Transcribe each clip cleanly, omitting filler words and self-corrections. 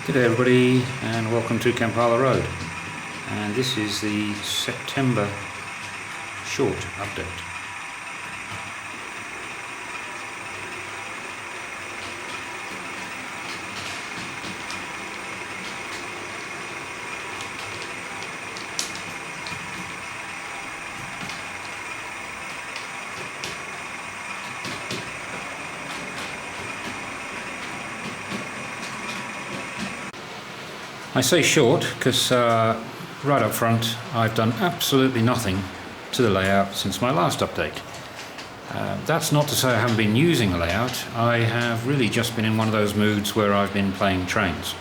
Good day everybody, and welcome to Kampala-Road, and this is the September short update. I say short because right up front I've done absolutely nothing to the layout since my last update. That's not to say I haven't been using the layout. I have really just been in one of those moods where I've been playing trains.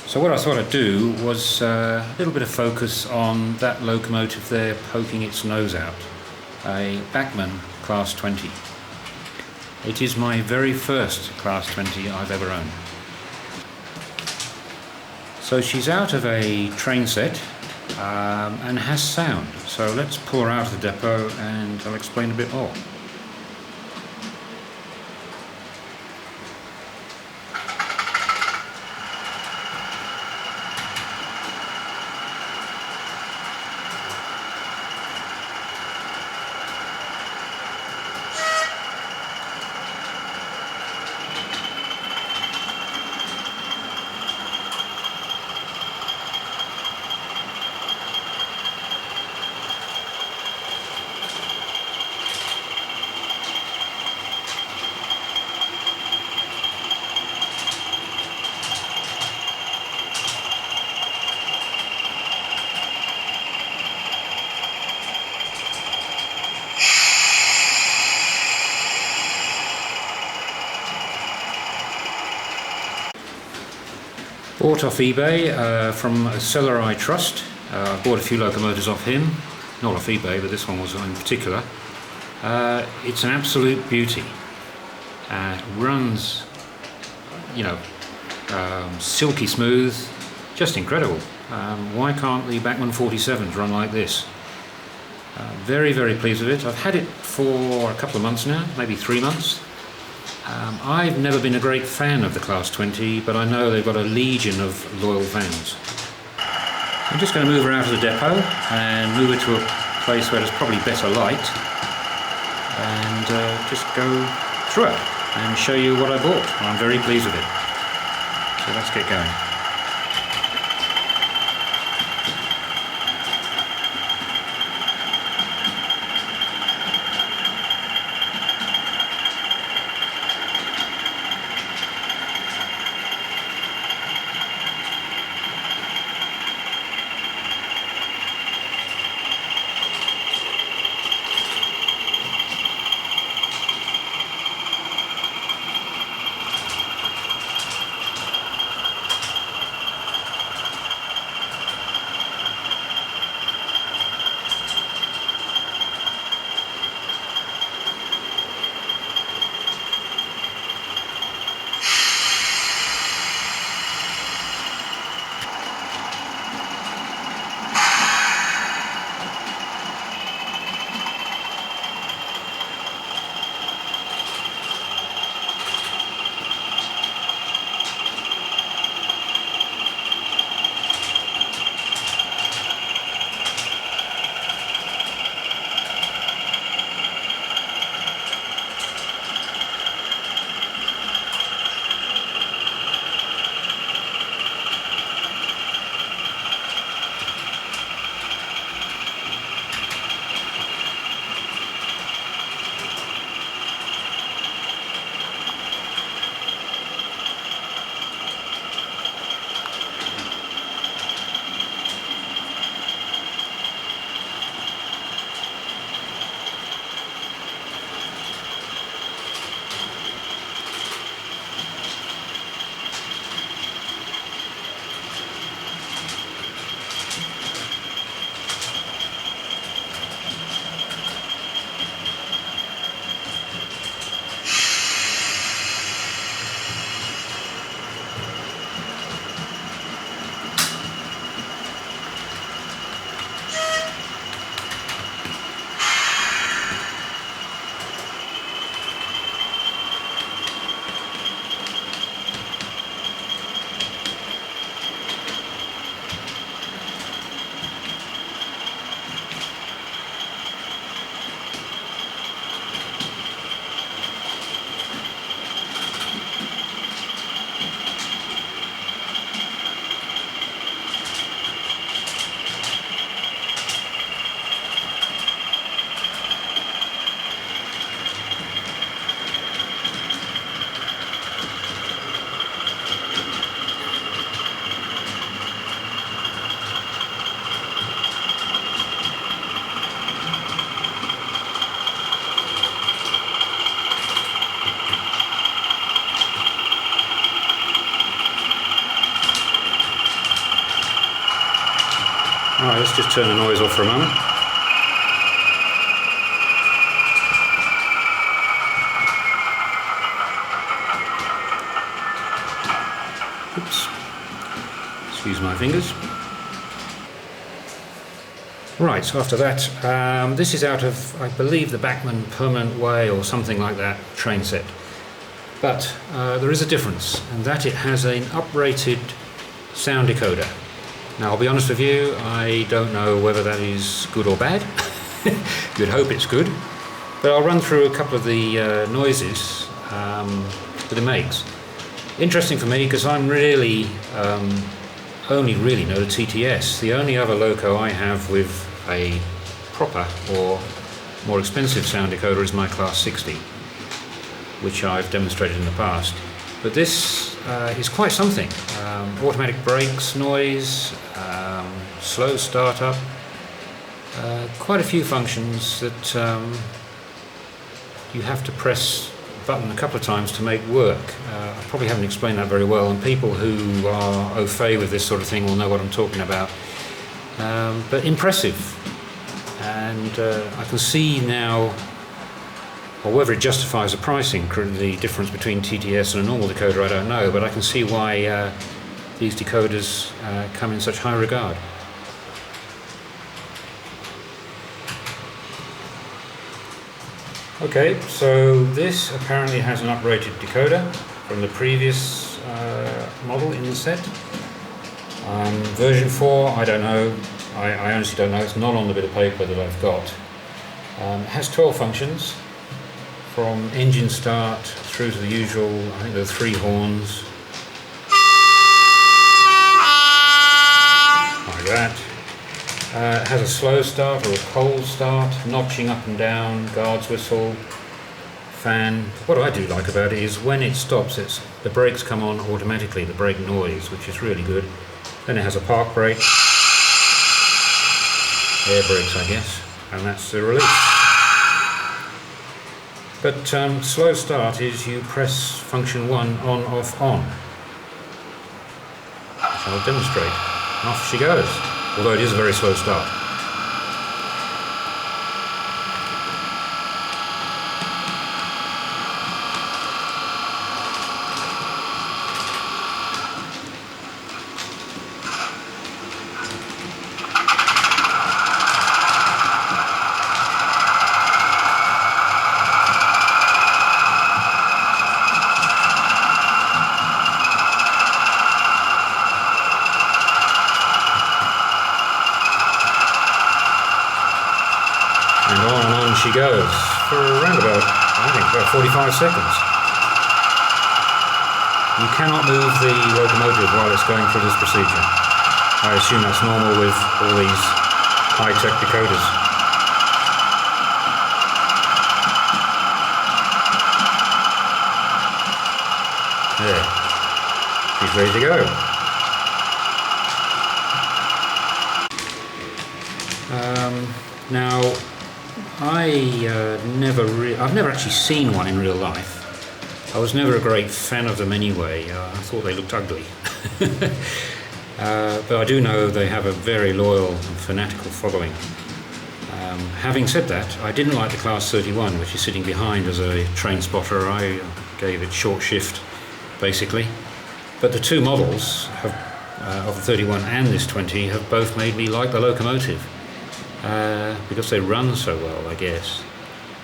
So what I thought I'd do was a little bit of focus on that locomotive there poking its nose out, a Bachmann Class 20. It is my very first Class 20 I've ever owned. So she's out of a train set and has sound. So let's pull her out of the depot and I'll explain a bit more. Bought off eBay from a seller I trust. I bought a few locomotives off him, not off eBay, but this one was in particular. It's an absolute beauty. Runs, silky smooth, just incredible. Why can't the Bachmann 47s run like this? Very, very pleased with it. I've had it for a couple of months now, maybe 3 months. I've never been a great fan of the Class 20, but I know they've got a legion of loyal fans. I'm just going to move her out of the depot and move her to a place where there's probably better light and just go through it and show you what I bought. I'm very pleased with it. So let's get going. let's just turn the noise off for a moment. Oops. Excuse my fingers. Right, so after that, this is out of, I believe, the Bachmann Permanent Way or something like that train set. But there is a difference, and that it has an uprated sound decoder. Now, I'll be honest with you, I don't know whether that is good or bad. You'd hope it's good. But I'll run through a couple of the noises that it makes. Interesting for me, because I'm really only really know the TTS. The only other loco I have with a proper or more expensive sound decoder is my Class 60, which I've demonstrated in the past. But this is quite something. Automatic brakes, noise, slow startup, quite a few functions that you have to press the button a couple of times to make work. I probably haven't explained that very well, and people who are au fait with this sort of thing will know what I'm talking about. But impressive, and I can see now, or whether it justifies the pricing, the difference between TTS and a normal decoder, I don't know, but I can see why these decoders come in such high regard. Okay, so this apparently has an uprated decoder from the previous model in the set. Version 4, I don't know, I honestly don't know, it's not on the bit of paper that I've got. It has 12 functions, from engine start through to the usual, I think there are 3 horns, like that. It has a slow start or a cold start, notching up and down, guard's whistle, fan. What I do like about it is when it stops, the brakes come on automatically, the brake noise, which is really good. Then it has a park brake, air brakes I guess, and that's the release. But slow start is you press function 1 on, off, on, which I'll demonstrate. And off she goes, although it is a very slow start. And on she goes for around about, I think, about 45 seconds. You cannot move the locomotive while it's going through this procedure. I assume that's normal with all these high-tech decoders. There, she's ready to go. Now, I've never actually seen one in real life. I was never a great fan of them anyway. I thought they looked ugly. But I do know they have a very loyal and fanatical following. Having said that, I didn't like the Class 31, which is sitting behind as a train spotter. I gave it short shift, basically. But the two models of the 31 and this 20 have both made me like the locomotive. Because they run so well, I guess.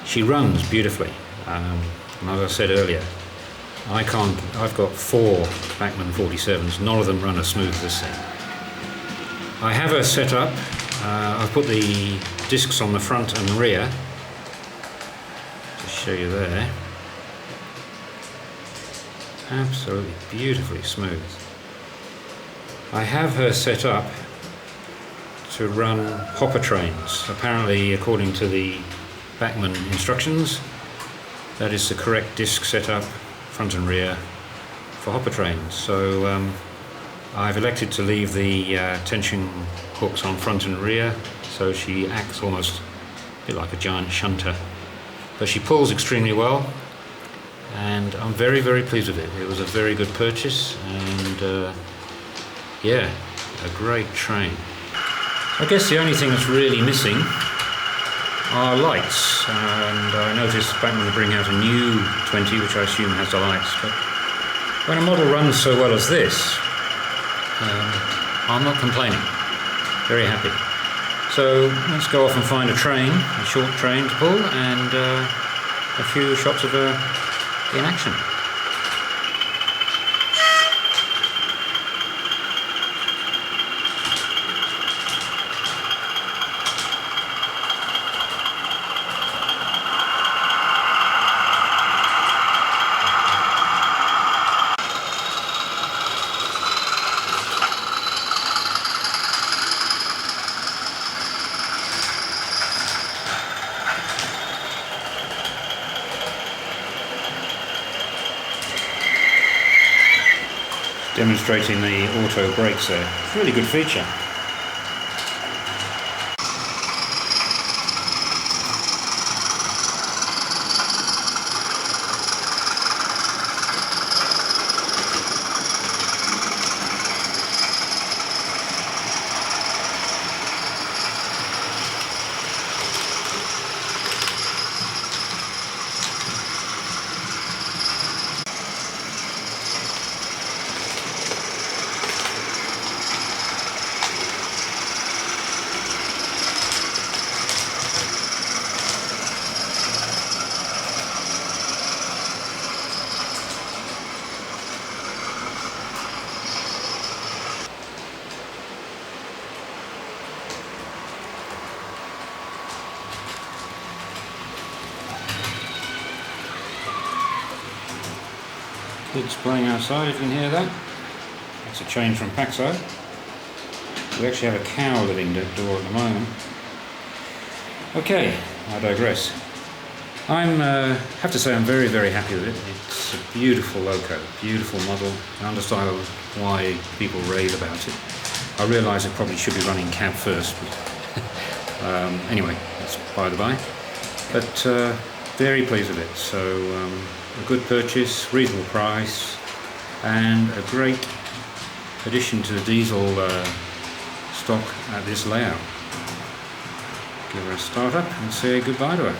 She runs beautifully, and as I said earlier, I've got 4 Bachmann 47s, none of them run as smooth as this thing. I have her set up, I've put the discs on the front and rear, to show you there. Absolutely beautifully smooth. I have her set up to run hopper trains. Apparently, according to the Bachmann instructions, that is the correct disc setup, front and rear, for hopper trains. So I've elected to leave the tension hooks on front and rear, so she acts almost a bit like a giant shunter. But she pulls extremely well, and I'm very, very pleased with it. It was a very good purchase, and yeah, a great train. I guess the only thing that's really missing are lights, and I noticed Bachmann bring out a new 20 which I assume has the lights, but when a model runs so well as this, I'm not complaining. Very happy. So let's go off and find a train, a short train to pull, and a few shots of her in action. Demonstrating the auto brakes there. It's a really good feature. Kids playing outside, if you can hear that. That's a change from Paxo. We actually have a cow living next door at the moment. Okay, I digress. I have to say I'm very, very happy with it. It's a beautiful loco, beautiful model. I understand why people rave about it. I realise it probably should be running cab first, but anyway, that's by the by. But very pleased with it. So a good purchase, reasonable price, and a great addition to the diesel stock at this layout. Give her a start up and say goodbye to her.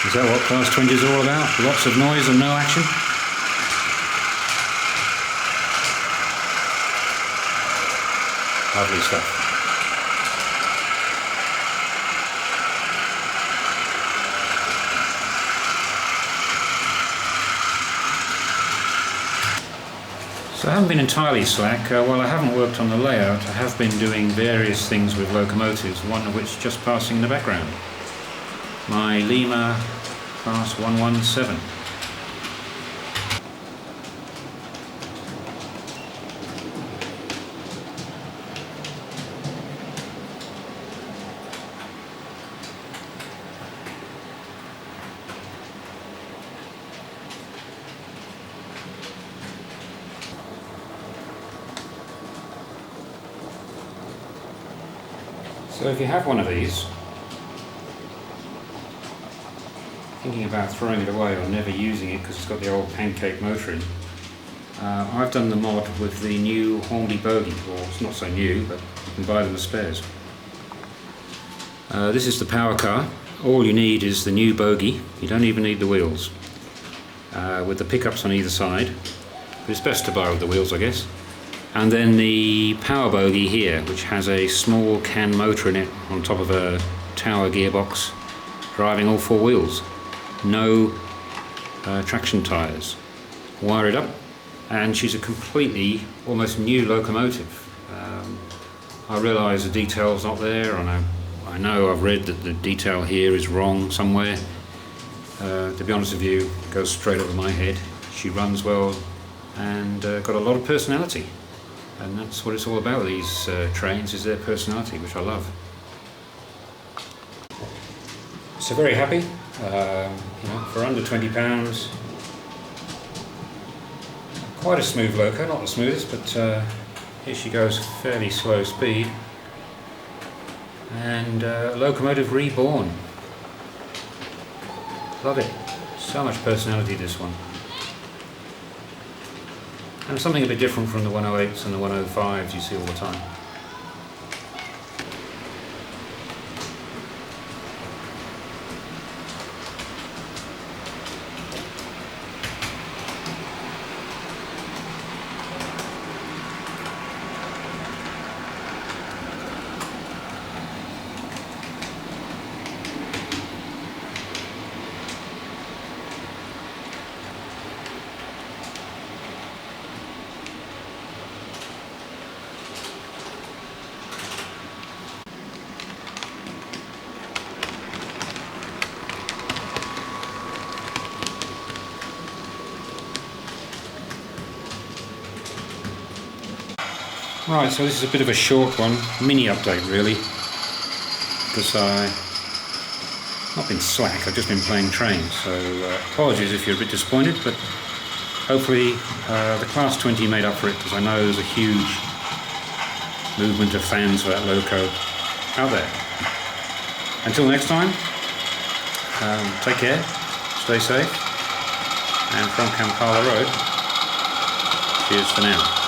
Is that what Class 20 is all about? Lots of noise and no action? Lovely stuff. So I haven't been entirely slack. While I haven't worked on the layout, I have been doing various things with locomotives, one of which just passing in the background. My Lima Class 117. So if you have one of these, thinking about throwing it away or never using it because it's got the old pancake motor in, I've done the mod with the new Hornby bogie, or it's not so new, but you can buy them as spares. This is the power car. All you need is the new bogie. You don't even need the wheels, with the pickups on either side, but it's best to buy with the wheels, I guess. And then the power bogie here, which has a small can motor in it on top of a tower gearbox, driving all four wheels. No traction tyres. Wire it up, and she's a completely, almost new locomotive. I realise the detail's not there. I know I've read that the detail here is wrong somewhere. To be honest with you, it goes straight over my head. She runs well and got a lot of personality, and that's what it's all about, these trains, is their personality, which I love. So very happy, for under £20. Quite a smooth loco, not the smoothest, but here she goes, fairly slow speed, and locomotive reborn. Love it. So much personality, this one. And something a bit different from the 108s and the 105s you see all the time. Right, so this is a bit of a short one, mini update really, because I've not been slack, I've just been playing trains, so apologies if you're a bit disappointed, but hopefully the Class 20 made up for it, because I know there's a huge movement of fans for that loco out there. Until next time, take care, stay safe, and from Kampala-Road, cheers for now.